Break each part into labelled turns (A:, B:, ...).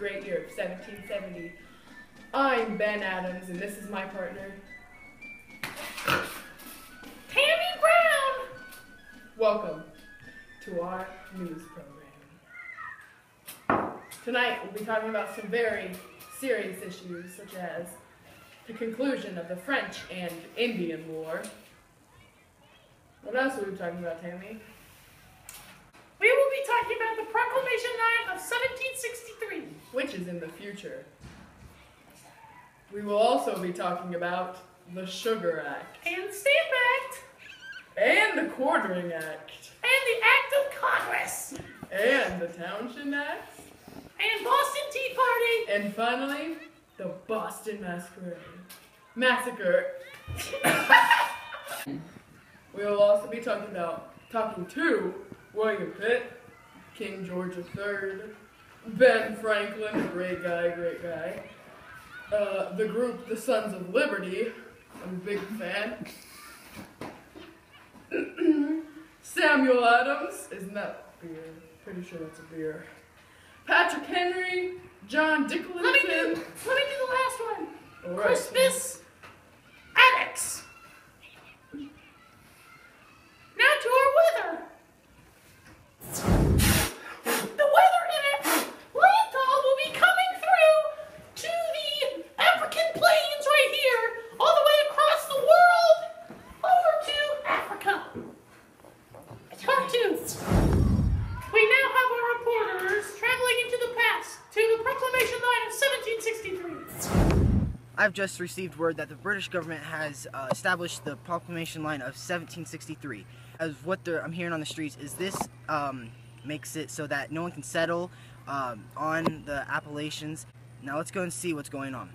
A: great year of 1770. I'm Ben Adams, and this is my partner, Tammy Brown. Welcome to our news program. Tonight, we'll be talking about some very serious issues, such as the conclusion of the French and Indian War. What else are we talking about, Tammy?
B: We will be talking about the Proclamation Night of 1763,
A: which is in the future. We will also be talking about the Sugar Act,
B: and Stamp Act,
A: and the Quartering Act,
B: and the Act of Congress,
A: and the Townshend Act,
B: and Boston Tea Party,
A: and finally, the Boston Massacre. We will also be talking to William Pitt, King George III, Ben Franklin, great guy. The group The Sons of Liberty, I'm a big fan. Samuel Adams, isn't that beer? Pretty sure that's a beer. Patrick Henry, John Dickinson.
B: Let me do the last one.
A: All right.
B: Crispus Attucks. Now to our weather. The weather in Atlanta will be coming through to the African plains right here, all the way across the world, over to Africa. It's part 2. We now have our reporters traveling into the past to the Proclamation Night of 1763.
C: I've just received word that the British government has established the Proclamation Line of 1763. As what I'm hearing on the streets is this makes it so that no one can settle on the Appalachians. Now let's go and see what's going on.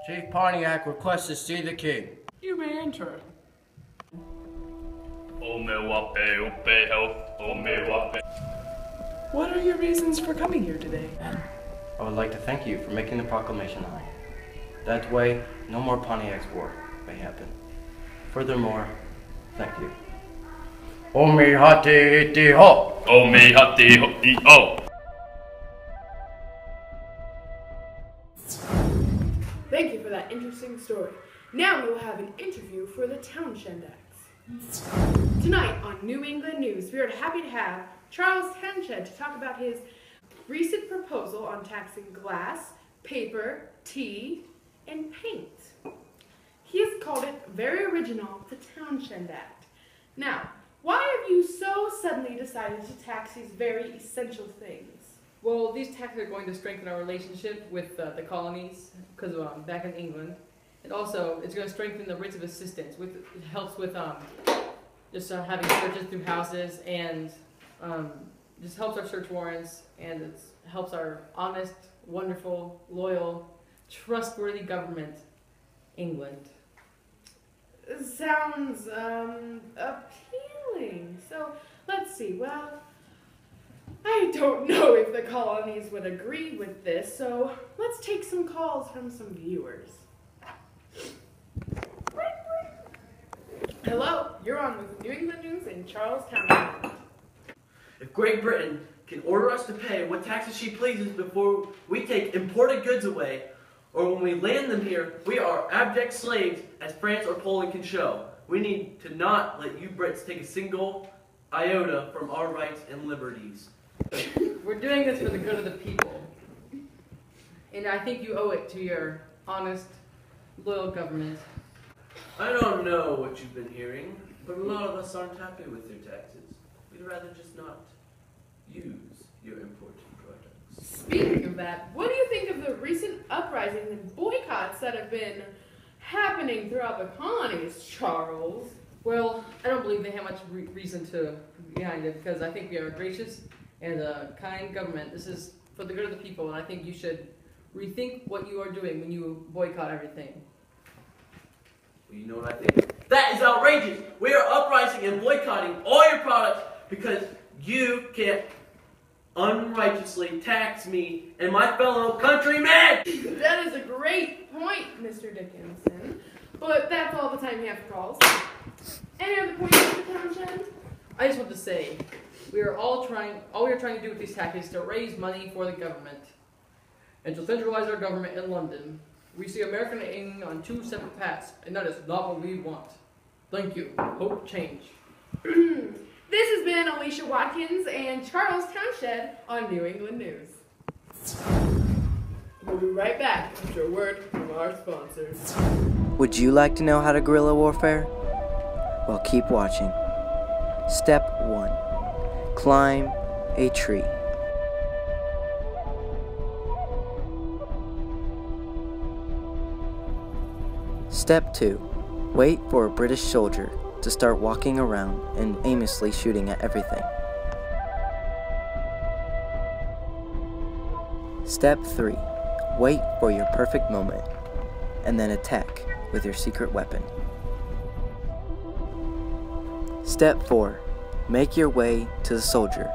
D: Chief Pontiac requests to see the king.
A: You may enter. What are your reasons for coming here today?
D: I would like to thank you for making the proclamation line. That way, no more Pontiac's war may happen. Furthermore, thank you. Omi hati iti ho!
E: Omi hati ho!
A: Thank you for that interesting story. Now we will have an interview for the Townshend Acts. Tonight on New England News, we are happy to have Charles Townshend to talk about his recent proposal on taxing glass, paper, tea, and paint. He has called it very original, the Townshend Act. Now, why have you so suddenly decided to tax these very essential things?
F: Well, these taxes are going to strengthen our relationship with the colonies, because back in England. And also, it's going to strengthen the rates of assistance. It helps with just having searches through houses, and just helps our search warrants, and it helps our honest, wonderful, loyal, trustworthy government, England.
A: Sounds appealing. So, let's see. Well, I don't know if the colonies would agree with this, so let's take some calls from some viewers. Hello, you're on with New England News in Charlestown.
G: If Great Britain can order us to pay what taxes she pleases before we take imported goods away, or when we land them here, we are abject slaves, as France or Poland can show. We need to not let you Brits take a single iota from our rights and liberties.
F: We're doing this for the good of the people. And I think you owe it to your honest, loyal government.
G: I don't know what you've been hearing, but a lot of us aren't happy with your taxes. We'd rather just not use your imported products.
A: Speaking of that, what do you think of the recent uprisings and boycotts that have been happening throughout the colonies, Charles?
F: Well, I don't believe they have much reason to behind it, because I think we are gracious and a kind government. This is for the good of the people, and I think you should rethink what you are doing when you boycott everything.
G: Well, you know what I think? That is outrageous! We are uprising and boycotting all your products because you can't unrighteously tax me and my fellow countrymen!
A: That is a great point, Mr. Dickinson. But that's all the time we have for calls. Any other points, Mr. Townshend?
F: I just want to say, we are all we are trying to do with these taxes is to raise money for the government and to centralize our government in London. We see America and England on two separate paths, and that is not what we want. Thank you. Hope change.
A: This has been Alicia Watkins and Charles Townshend on New England News. We'll be right back after a word from our sponsors.
H: Would you like to know how to guerrilla warfare? Well, keep watching. Step 1. Climb a tree. Step 2. Wait for a British soldier to start walking around and aimlessly shooting at everything. Step 3. Wait for your perfect moment, and then attack with your secret weapon. Step 4. Make your way to the soldier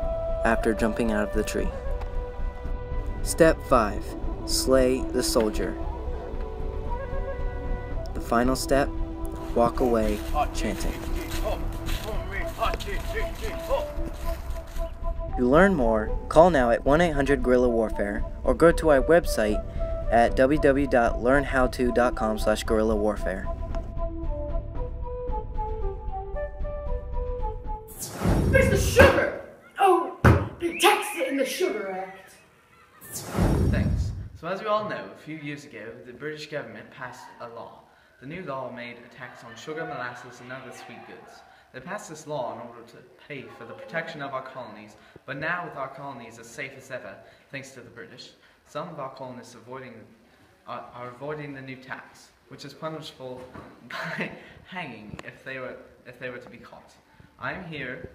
H: after jumping out of the tree. Step 5. Slay the soldier. The final step, walk away chanting. To learn more, call now at 1-800-GUERRILLA-WARFARE or go to our website at www.learnhowto.com/guerrillawarfare.
A: Where's the sugar? Oh, they taxed it in the Sugar Act.
I: Thanks. So as we all know, a few years ago, the British government passed a law. The new law made a tax on sugar, molasses, and other sweet goods. They passed this law in order to pay for the protection of our colonies, but now with our colonies as safe as ever, thanks to the British, some of our colonists are avoiding the new tax, which is punishable by hanging if they were to be caught. I'm here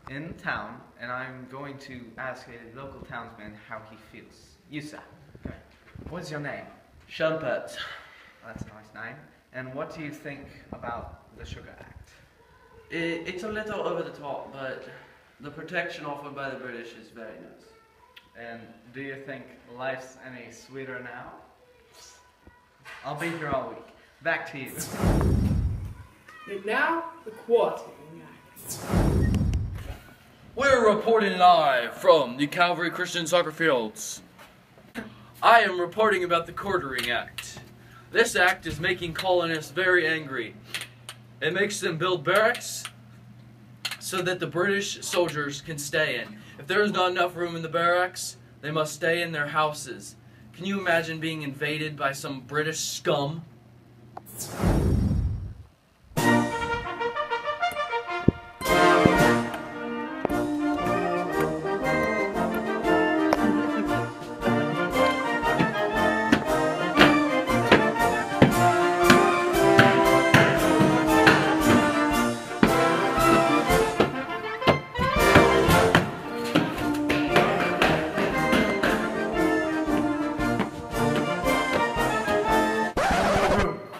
I: in town, and I'm going to ask a local townsman how he feels. You, sir. Okay. What's your name?
G: Shumpert.
I: That's a nice name. And what do you think about the Sugar Act?
G: It's a little over the top, but the protection offered by the British is very nice.
I: And do you think life's any sweeter now? I'll be here all week. Back to you.
A: And now, the Quartering Act.
E: We're reporting live from the Calvary Christian Soccer Fields. I am reporting about the Quartering Act. This act is making colonists very angry. It makes them build barracks so that the British soldiers can stay in. If there is not enough room in the barracks, they must stay in their houses. Can you imagine being invaded by some British scum?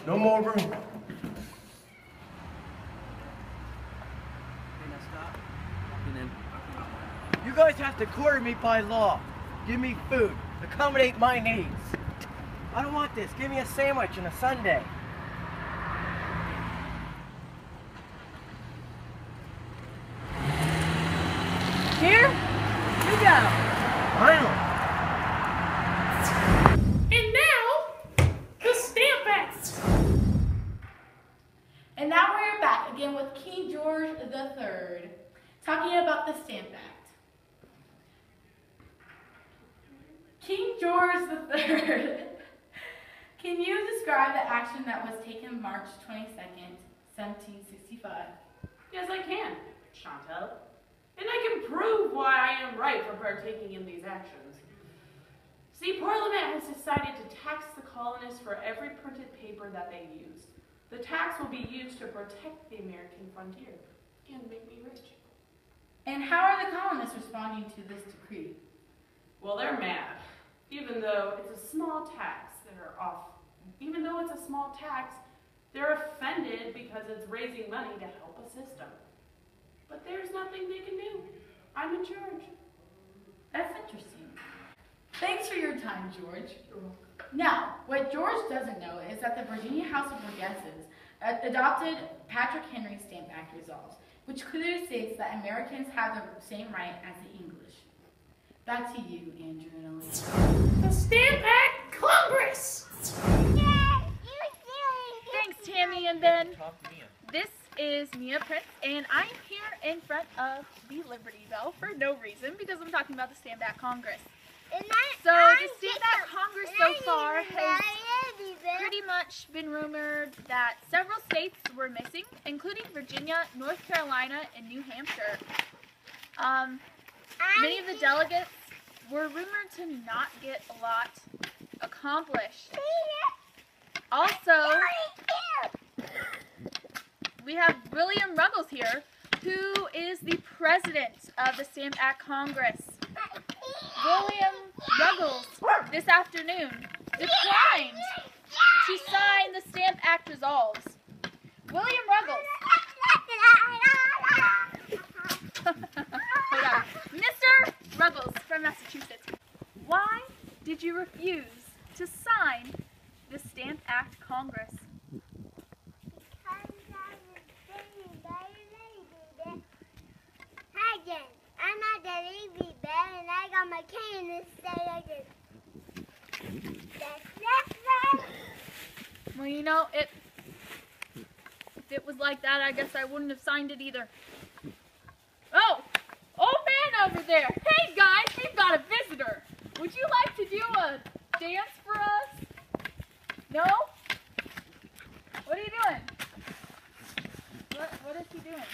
D: No more room.
C: You guys have to quarter me by law. Give me food. Accommodate my needs. I don't want this. Give me a sandwich and a sundae. Here? You go. Finally.
B: And now, the Stamp Act.
J: And now we're back again with King George III, talking about the Stamp Act. King George III, can you describe the action that was taken March 22nd, 1765?
K: Yes, I can, Chantal. And I can prove why I am right for partaking in these actions. See, Parliament has decided to tax the colonists for every printed paper that they use. The tax will be used to protect the American frontier and make me rich.
J: And how are the colonists responding to this decree?
K: Well, they're mad. Even though it's a small tax, they're offended because it's raising money to help a system. But there's nothing they can do. I'm in charge.
J: That's interesting. Thanks for your time, George. Now, what George doesn't know is that the Virginia House of Burgesses adopted Patrick Henry's Stamp Act resolves, which clearly states that Americans have the same right as the English. Back to you, Andrew and Elise.
B: The Stamp Act Congress!
L: Thanks, Tammy and Ben. This is Mia Prince, and I'm here in front of the Liberty Bell for no reason, because I'm talking about the Stamp Act Congress. So the Stamp Act Congress so far has pretty much been rumored that several states were missing, including Virginia, North Carolina, and New Hampshire. Many of the delegates were rumored to not get a lot accomplished. Also, we have William Ruggles here, who is the president of the Stamp Act Congress. William Ruggles, this afternoon, declined to sign the Stamp Act resolves. William Ruggles. Hold on. Mr. Ruggles from Massachusetts, why did you refuse to sign the Stamp Act Congress?
M: I'm not the lazy bear, and I got my cane to say again.
L: Well, you know, if it was like that, I guess I wouldn't have signed it either. Oh, old man over there. Hey guys, we've got a visitor. Would you like to do a dance for us? No? What are you doing? What is he doing?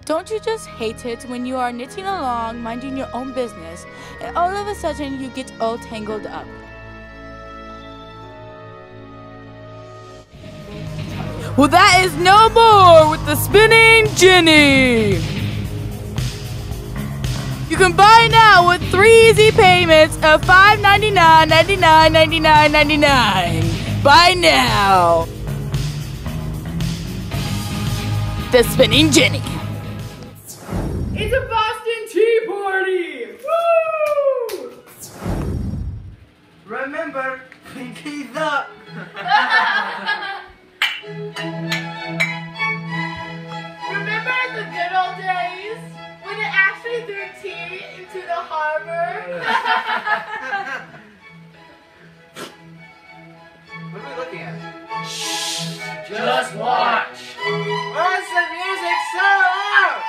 J: Don't you just hate it when you are knitting along, minding your own business, and all of a sudden you get all tangled up? Well, that is no more with the Spinning Jenny! You can buy now with 3 easy payments of $5.99, $99, $99, $99. Buy now! The Spinning Jenny.
A: It's a Boston Tea Party! Woo!
C: Remember, pinkies up!
J: Remember the good old days when it actually threw tea into the harbor?
I: What are we looking at?
G: Shh! Just watch!
C: Where's the music so loud?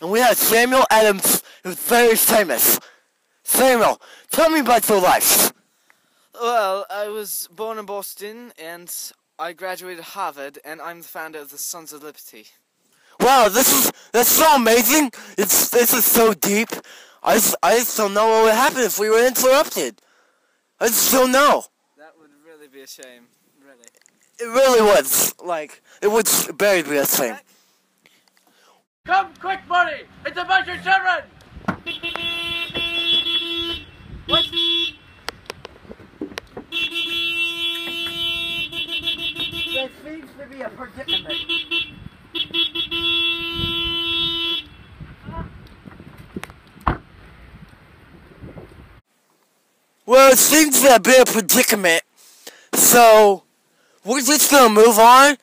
N: And we had Samuel Adams, who's very famous. Samuel, tell me about your life.
O: Well, I was born in Boston, and I graduated Harvard, and I'm the founder of the Sons of Liberty.
N: Wow, that's so amazing. This is so deep. I just don't know what would happen if we were interrupted. I just don't know.
O: That would really be a shame, really.
N: It really was. Like, it would barely be a shame.
G: Come quick, buddy! It's a bunch of children!
N: What? There seems to be a predicament. Well, it seems to be a predicament. So, we're just gonna move on.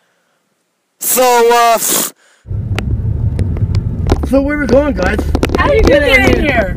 N: So where are we going, guys?
B: How did you get in here?